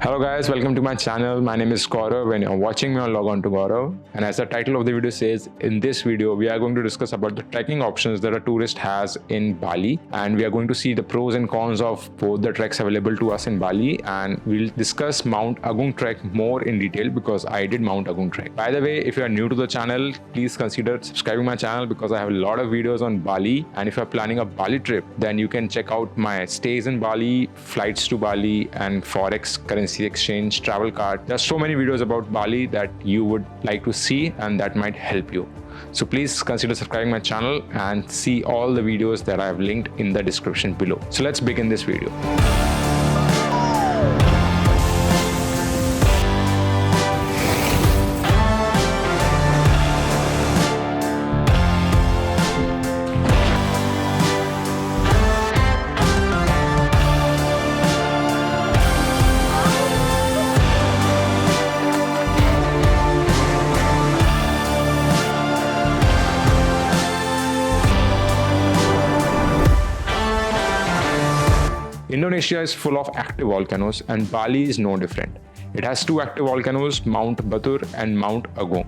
Hello guys, welcome to my channel. My name is Gaurav. When you're watching me on log on to Gaurav. And as the title of the video says, in this video we are going to discuss about the trekking options that a tourist has in Bali, and we are going to see the pros and cons of both the treks available to us in Bali, and we'll discuss Mount Agung trek more in detail because I did Mount Agung trek. By the way, if you are new to the channel, please consider subscribing my channel because I have a lot of videos on Bali, and if you're planning a Bali trip, then you can check out my stays in Bali, flights to Bali, and Forex currency exchange travel card. There are so many videos about Bali that you would like to see and that might help you. So please consider subscribing my channel and see all the videos that I have linked in the description below. So let's begin this video. Indonesia is full of active volcanoes and Bali is no different. It has two active volcanoes, Mount Batur and Mount Agung.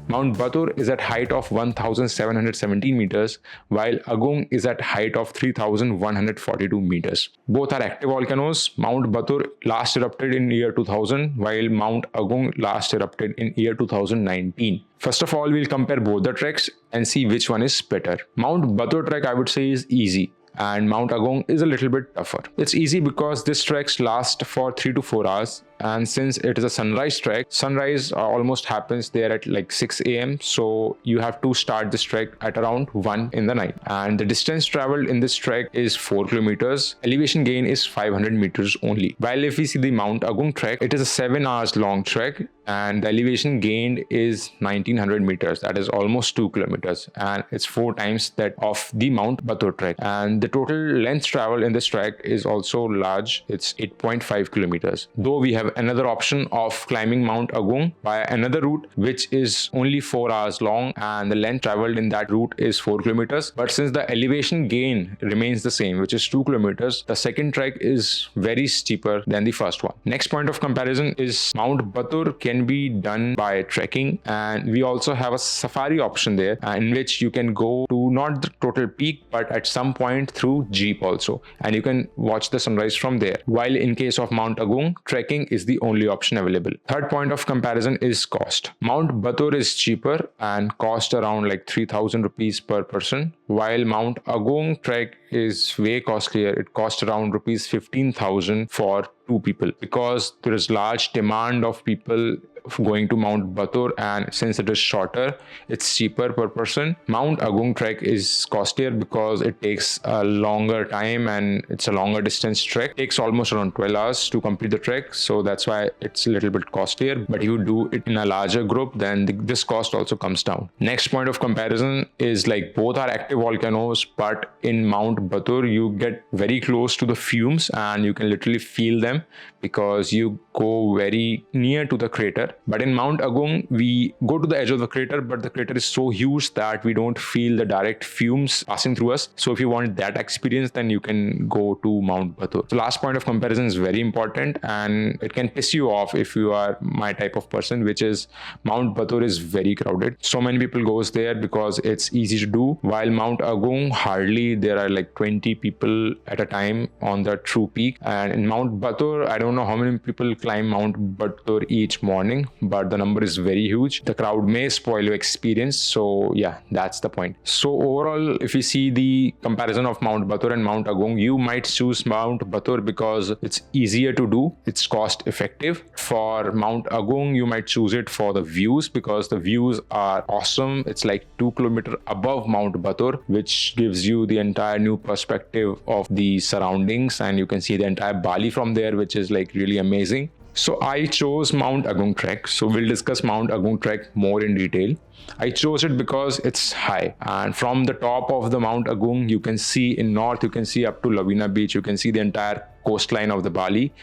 Mount Batur is at height of 1,717 meters, while Agung is at height of 3,142 meters. Both are active volcanoes. Mount Batur last erupted in year 2000, while Mount Agung last erupted in year 2019. First of all, we'll compare both the treks and see which one is better. Mount Batur trek, I would say, is easy, and Mount Agung is a little bit tougher. It's easy because this treks last for 3 to 4 hours, and since it is a sunrise trek, sunrise almost happens there at like 6 a.m. so you have to start this trek at around 1 in the night, and the distance traveled in this trek is 4 kilometers. Elevation gain is 500 meters only. While if we see the Mount Agung trek, it is a 7 hours long trek and the elevation gained is 1900 meters, that is almost 2 kilometers, and it's 4 times that of the Mount Batur trek. And the total length traveled in this trek is also large, it's 8.5 kilometers. Though we have another option of climbing Mount Agung by another route which is only 4 hours long and the length traveled in that route is 4 kilometers, but since the elevation gain remains the same, which is 2 kilometers, the second trek is very steeper than the first one. Next point of comparison is Mount Batur can be done by trekking, and we also have a safari option there in which you can go to not the total peak but at some point through jeep also, and you can watch the sunrise from there. While in case of Mount Agung, trekking is the only option available. Third point of comparison is cost. Mount Batur is cheaper and cost around like 3,000 rupees per person, while Mount Agung trek is way costlier. It costs around rupees 15,000 for 2 people because there is large demand of people going to Mount Batur, and since it is shorter, it's cheaper per person. Mount Agung trek is costlier because it takes a longer time and it's a longer distance trek. It takes almost around 12 hours to complete the trek, so that's why it's a little bit costlier. But if you do it in a larger group, then this cost also comes down. Next point of comparison is like both are active volcanoes, but in Mount Batur you get very close to the fumes and you can literally feel them because you go very near to the crater. But in Mount Agung, we go to the edge of the crater, but the crater is so huge that we don't feel the direct fumes passing through us. So if you want that experience, then you can go to Mount Batur. The last point of comparison is very important, and it can piss you off if you are my type of person, which is Mount Batur is very crowded. So many people goes there because it's easy to do, while Mount Agung, hardly there are like 20 people at a time on the true peak. And in Mount Batur, I don't know how many people climb Mount Batur each morning, but the number is very huge. The crowd may spoil your experience, so yeah, that's the point. So overall, if you see the comparison of Mount Batur and Mount Agung, you might choose Mount Batur because it's easier to do, it's cost effective. For Mount Agung, you might choose it for the views because the views are awesome. It's like 2 kilometers above Mount Batur, which gives you the entire new perspective of the surroundings, and you can see the entire Bali from there, which is like really amazing. So I chose Mount Agung trek. So we'll discuss Mount Agung trek more in detail. I chose it because it's high, and from the top of the Mount Agung, you can see in north, you can see up to Lavina Beach, you can see the entire coastline of the Bali.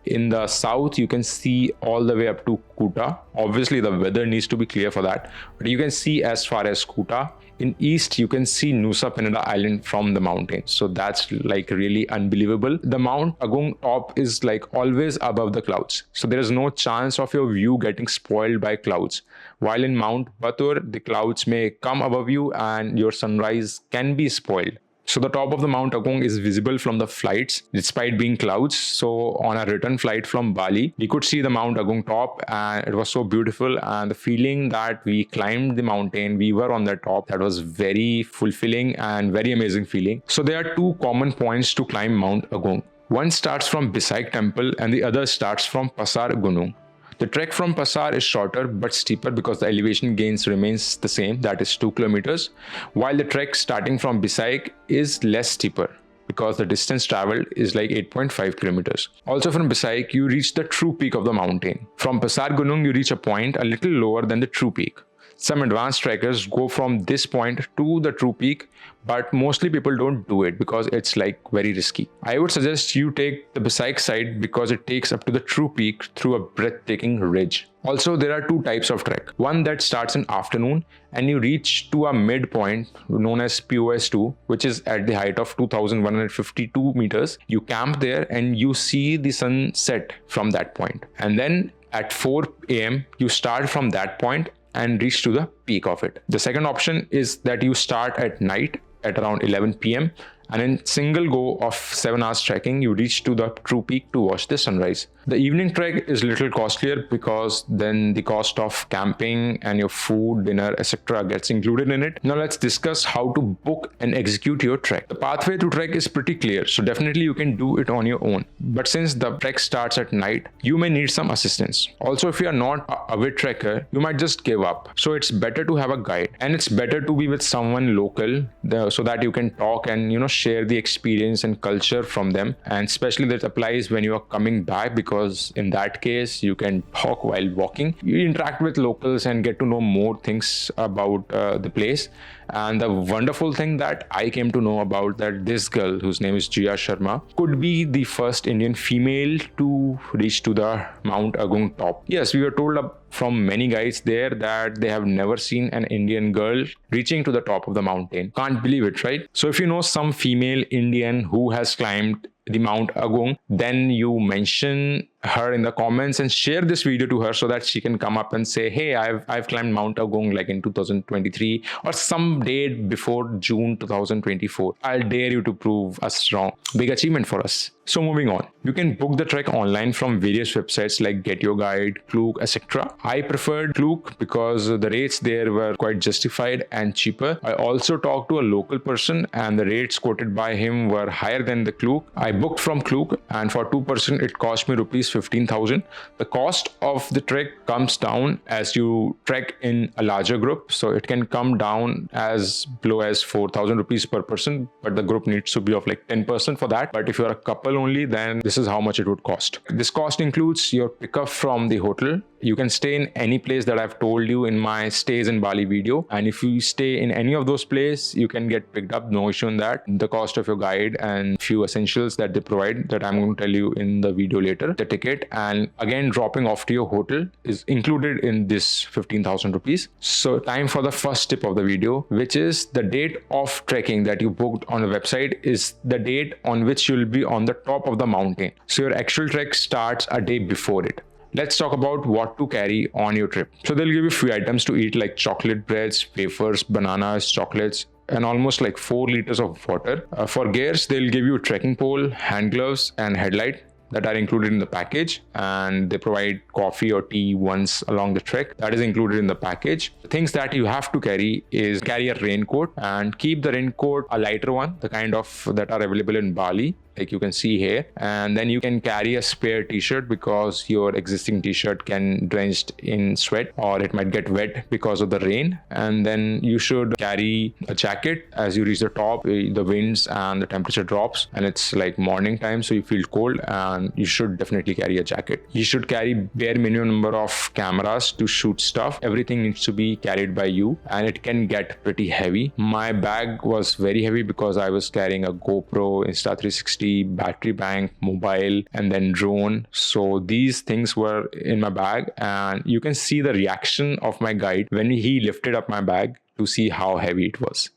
In the south, you can see all the way up to Kuta. Obviously, the weather needs to be clear for that, but you can see as far as Kuta. In east, you can see Nusa Penida Island from the mountain. So that's like really unbelievable. The Mount Agung top is like always above the clouds. So there is no chance of your view getting spoiled by clouds. While in Mount Batur, the clouds may come above you and your sunrise can be spoiled. So the top of the Mount Agung is visible from the flights despite being clouds. So on a return flight from Bali, we could see the Mount Agung top and it was so beautiful. And the feeling that we climbed the mountain, we were on the top, that was very fulfilling and very amazing feeling. So there are two common points to climb Mount Agung. One starts from Bisaik Temple and the other starts from Pasar Gunung. The trek from Pasar is shorter but steeper because the elevation gains remains the same, that is 2 kilometers, while the trek starting from Bisaik is less steeper because the distance traveled is like 8.5 kilometers. Also from Bisaik, you reach the true peak of the mountain. From Pasar Gunung, you reach a point a little lower than the true peak. Some advanced trekkers go from this point to the true peak, but mostly people don't do it because it's like very risky. I would suggest you take the Bisaik side because it takes up to the true peak through a breathtaking ridge. Also, there are two types of trek. One that starts in afternoon and you reach to a midpoint known as POS2, which is at the height of 2152 meters. You camp there and you see the sun set from that point. And then at 4 a.m., you start from that point and reach to the peak of it. The second option is that you start at night at around 11 p.m. and in single go of 7 hours trekking, you reach to the true peak to watch the sunrise. The evening trek is little costlier because then the cost of camping and your food, dinner, etc. gets included in it. Now let's discuss how to book and execute your trek. The pathway to trek is pretty clear, so definitely you can do it on your own. But since the trek starts at night, you may need some assistance. Also, if you are not a avid trekker, you might just give up. So it's better to have a guide, and it's better to be with someone local so that you can talk and share the experience and culture from them. And especially that applies when you are coming back, because in that case you can talk while walking, you interact with locals and get to know more things about the place. And the wonderful thing that I came to know about that this girl, whose name is Jia Sharma, could be the first Indian female to reach to the Mount Agung top. Yes, we were told from many guides there that they have never seen an Indian girl reaching to the top of the mountain. Can't believe it, right? So if you know some female Indian who has climbed the Mount Agung, then you mention her in the comments and share this video to her so that she can come up and say, hey, I've climbed Mount Agung like in 2023 or some date before June 2024. I'll dare you to prove us wrong. Big achievement for us. So moving on, you can book the trek online from various websites like Get Your Guide, Klook, etc. I preferred Klook because the rates there were quite justified and cheaper. I also talked to a local person and the rates quoted by him were higher than the Klook. I booked from Klook and for 2% it cost me rupees 15,000. The cost of the trek comes down as you trek in a larger group, so it can come down as low as 4,000 rupees per person, but the group needs to be of like 10% for that. But if you're a couple only, then this is how much it would cost. This cost includes your pickup from the hotel. You can stay in any place that I've told you in my stays in Bali video, and if you stay in any of those places, you can get picked up, no issue in that. The cost of your guide and few essentials that they provide that I'm going to tell you in the video later. The ticket and again dropping off to your hotel is included in this 15,000 rupees. So time for the first tip of the video, which is the date of trekking that you booked on the website is the date on which you'll be on the top of the mountain. So your actual trek starts a day before it. Let's talk about what to carry on your trip. So they'll give you few items to eat like chocolate breads, wafers, bananas, chocolates, and almost like 4 liters of water. For gears, they'll give you a trekking pole, hand gloves, and headlight that are included in the package, and they provide coffee or tea once along the trek. That is included in the package. The things that you have to carry is carry a raincoat and keep the raincoat a lighter one, the kind of that are available in Bali, like you can see here. And then you can carry a spare t-shirt because your existing t-shirt can drenched in sweat or it might get wet because of the rain. And then you should carry a jacket as you reach the top. The winds and the temperature drops and it's like morning time, so you feel cold, and you should definitely carry a jacket. You should carry bare minimum number of cameras to shoot stuff. Everything needs to be carried by you and it can get pretty heavy. My bag was very heavy because I was carrying a GoPro, Insta360, battery bank, mobile, and then drone. So these things were in my bag, and you can see the reaction of my guide when he lifted up my bag to see how heavy it was.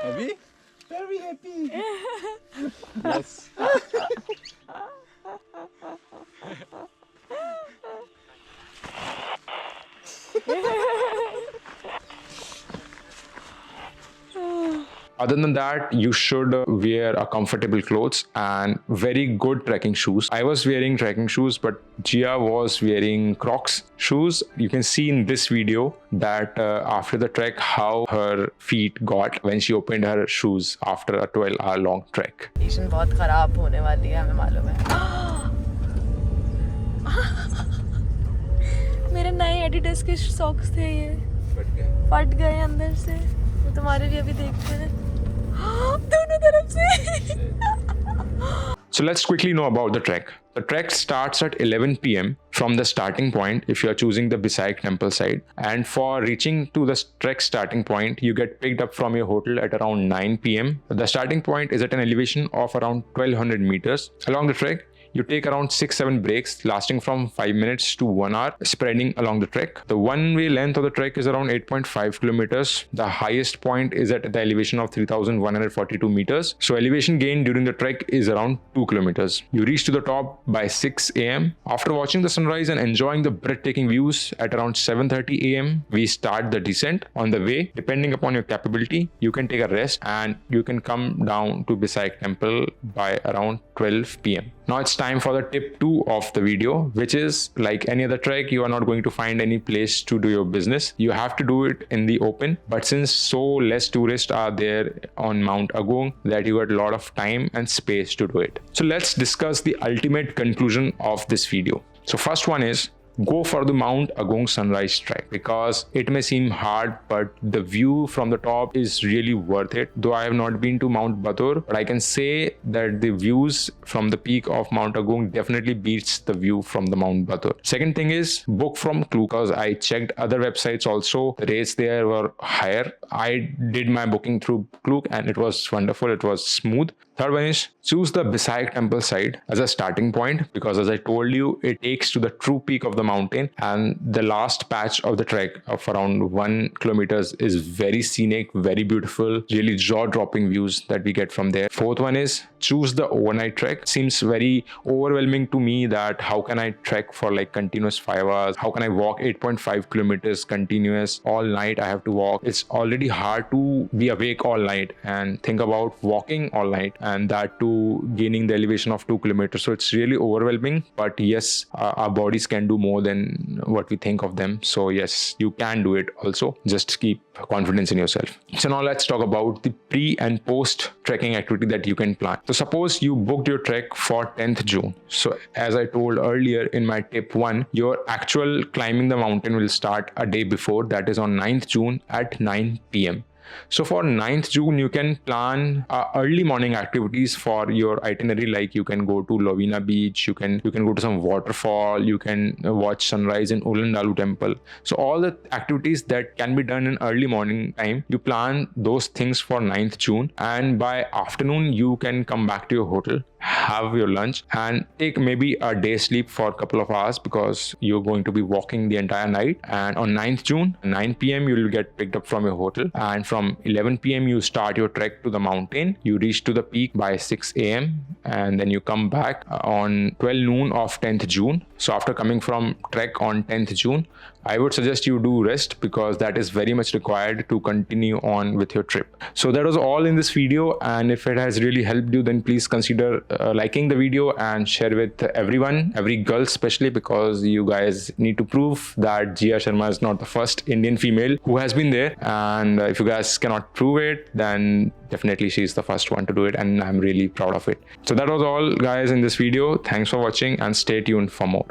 Happy? Very happy. Yes. Other than that, you should wear a comfortable clothes and very good trekking shoes. I was wearing trekking shoes, but Gia was wearing Crocs shoes. You can see in this video that after the trek, how her feet got when she opened her shoes after a 12-hour long trek. Condition बहुत खराब होने वाली है, हमें मालूम है. मेरे नए एडिडास के सॉक्स थे, ये फट गए अंदर से. तो तुम्हारे लिए अभी देखते हैं. दोनों तरफ से. So let's quickly know about the trek. The trek starts at 11 p.m. from the starting point if you are choosing the Bisaik temple side. And for reaching to the trek starting point, you get picked up from your hotel at around 9 p.m. The starting point is at an elevation of around 1200 meters. Along the trek, you take around 6-7 breaks lasting from 5 minutes to 1 hour, spreading along the trek. The one-way length of the trek is around 8.5 kilometers. The highest point is at the elevation of 3,142 meters. So elevation gain during the trek is around 2 kilometers. You reach to the top by 6 a.m. After watching the sunrise and enjoying the breathtaking views at around 7:30 a.m., we start the descent. On the way, depending upon your capability, you can take a rest and you can come down to Bisaik temple by around 12 p.m. Now it's time for the tip 2 of the video, which is like any other trek, you are not going to find any place to do your business. You have to do it in the open. But since so less tourists are there on Mount Agung, that you get a lot of time and space to do it. So let's discuss the ultimate conclusion of this video. So first one is, go for the Mount Agung sunrise trek, because it may seem hard, but the view from the top is really worth it. Though I have not been to Mount Batur, but I can say that the views from the peak of Mount Agung definitely beats the view from the Mount Batur. Second thing is, book from Klook, because I checked other websites also. The rates there were higher. I did my booking through Klook and it was wonderful. It was smooth. Third one is, choose the Bisaik temple side as a starting point, because as I told you, it takes to the true peak of the mountain, and the last patch of the trek of around 1 kilometers is very scenic, very beautiful, really jaw-dropping views that we get from there. Fourth one is, choose the overnight trek. Seems very overwhelming to me that how can I trek for like continuous 5 hours? How can I walk 8.5 kilometers continuous all night? I have to walk. It's already hard to be awake all night and think about walking all night, and that too gaining the elevation of 2 kilometers. So it's really overwhelming, but yes, our bodies can do more than what we think of them. So yes, you can do it also. Just keep confidence in yourself. So now let's talk about the pre and post trekking activity that you can plan. So suppose you booked your trek for 10th June. So as I told earlier in my tip 1, your actual climbing the mountain will start a day before, that is on 9th June at 9 p.m. So for 9th June, you can plan early morning activities for your itinerary. Like you can go to Lovina Beach, you can go to some waterfall, you can watch sunrise in Ulandalu temple. So all the activities that can be done in early morning time, you plan those things for 9th June. And by afternoon, you can come back to your hotel, have your lunch and take maybe a day sleep for a couple of hours, because you're going to be walking the entire night. And on 9th June, 9 p.m. you will get picked up from your hotel, and from 11 p.m. you start your trek to the mountain. You reach to the peak by 6 a.m. and then you come back on 12 noon of 10th June. So after coming from trek on 10th June, I would suggest you do rest, because that is very much required to continue on with your trip. So that was all in this video, and if it has really helped you, then please consider liking the video and share with everyone, every girl especially, because you guys need to prove that Jia Sharma is not the first Indian female who has been there. And if you guys cannot prove it, then definitely she's the first one to do it, and I'm really proud of it. So that was all guys in this video. Thanks for watching and stay tuned for more.